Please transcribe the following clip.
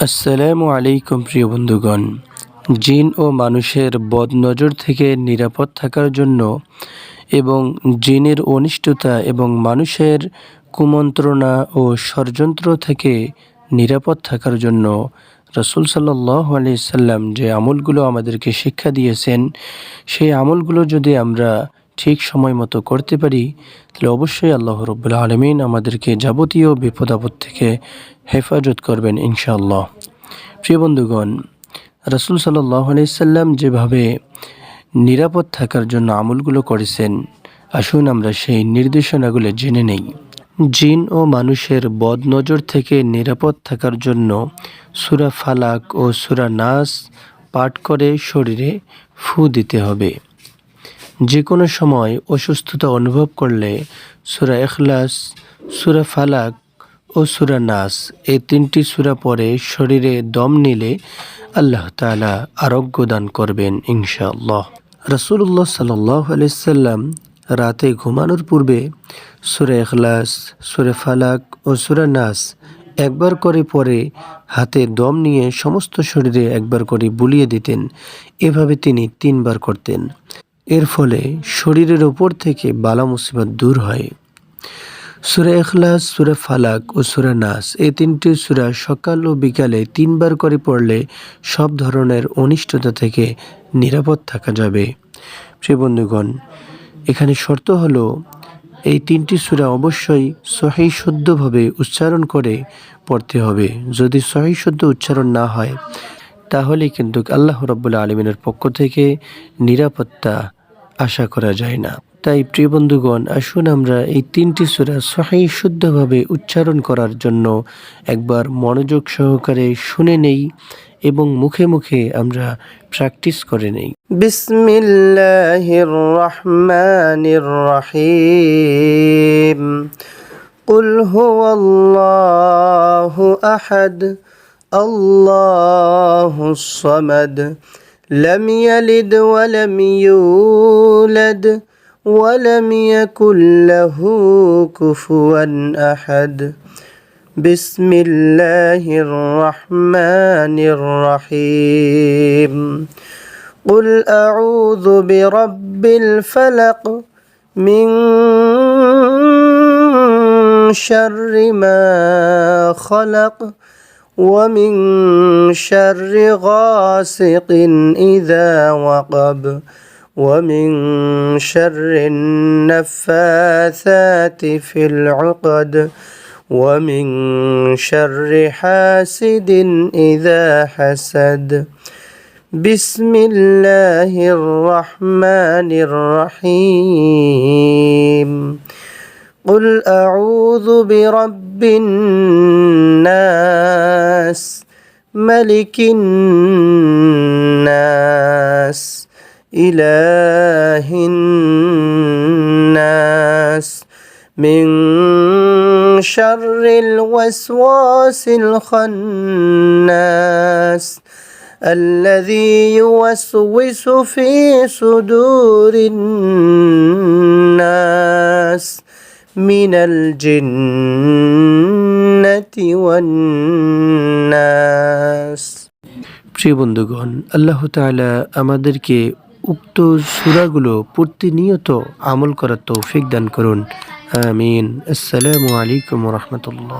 আসসালামু আলাইকুম প্রিয় বন্ধুগণ। জিন ও মানুষের বদনজর থেকে নিরাপদ থাকার জন্য এবং জিনের অনিষ্টতা এবং মানুষের কুমন্ত্রণা ও ষড়যন্ত্র থেকে নিরাপদ থাকার জন্য রাসূল সাল্লাল্লাহু আলাইহি সাল্লাম যে আমলগুলো আমাদেরকে শিক্ষা দিয়েছেন, সেই আমলগুলো যদি আমরা ঠিক সময় মতো করতে পারি, তাহলে অবশ্যই আল্লাহ রাব্বুল আলামিন আমাদেরকে যাবতীয় বিপদ আপদ থেকে হেফাজত করবেন ইনশাআল্লাহ। প্রিয় বন্ধুগণ, রাসূল সাল্লাল্লাহু আলাইহি সাল্লাম যেভাবে নিরাপদ থাকার জন্য আমলগুলো করেছেন, আসুন আমরা সেই নির্দেশনাগুলো জেনে নেই। জিন ও মানুষের বদনজর থেকে নিরাপদ থাকার জন্য সূরা ফালাক ও সূরা নাস পাঠ করে শরীরে ফু দিতে হবে। যে কোনো সময় অসুস্থতা অনুভব করলে সূরা ইখলাস, সূরা ফালাক ও সূরা নাস এই তিনটি সূরা পড়ে শরীরে দম নিলে আল্লাহ তাআলা আরোগ্য দান করবেন ইনশাআল্লাহ। রাসূলুল্লাহ সাল্লাল্লাহু আলাইহি সাল্লাম রাতে ঘুমানোর পূর্বে সূরা ইখলাস, সূরা ফালাক ও সূরা নাস একবার করে পরে হাতে দম নিয়ে সমস্ত শরীরে একবার করে বুলিয়ে দিতেন। এভাবে তিনি 3 বার করতেন। এর ফলে শরীরের ওপর থেকে বালা মুসিবত দূর হয়। সূরা ইখলাস, সূরা ফালাক ও সূরা নাস এই তিনটি সূরা সকাল ও বিকালে 3 বার করে পড়লে সব ধরনের অনিষ্টতা থেকে নিরাপদ থাকা যাবে। প্রিয় বন্ধুগণ, এখানে শর্ত হলো এই 3টি সূরা অবশ্যই সহিহ শুদ্ধভাবে উচ্চারণ করে পড়তে হবে। যদি সহিহ শুদ্ধ উচ্চারণ না হয়, তাহলে কিন্তু আল্লাহ রাব্বুল আলামিনের পক্ষ থেকে নিরাপত্তা আশা করা যায় না। তাই প্রিয় বন্ধুগণ, আসুন আমরা এই 3টি সূরা সহিহ শুদ্ধভাবে উচ্চারণ করার জন্য একবার মনোযোগ সহকারে শুনে নেই এবং মুখে মুখে আমরা প্র্যাকটিস করে নেই। বিসমিল্লাহির রহমানির রহিম। কুল হুয়াল্লাহু আহাদ, আল্লাহুস সামাদ, লাম ইয়ালিদ ওয়া লাম ইউলাদ ওয়া লাম ইয়াকুল লাহু কুফুয়ান আহাদ। বিসমিল্লাহির রহমানির রহিম। কুল আউযু বিরাব্বিল ফালাক মিন শাররি মা খালাক ওয়া মিন শাররি গাসিকিন ইযা ওয়াকাব ওয়া মিন শাররিন নাফাসাতি ফিল উকদ ওয়া মিন শাররি হাসিদিন ইযা হাসাদ। বিসমিল্লাহির রহমানির রহিম। قل أعوذ برب الناس ملك الناس إله الناس من شر الوسواس الخناس الذي يوسوس في صدور الناس من الجنة والناس। প্রিয় বন্ধুগণ, আল্লাহ তাআলা আমাদেরকে উক্ত সূরাগুলো প্রতিনিয়ত আমল করার তৌফিক দান করুন। আমিন। আসসালামু আলাইকুম ওয়া রাহমাতুল্লাহ।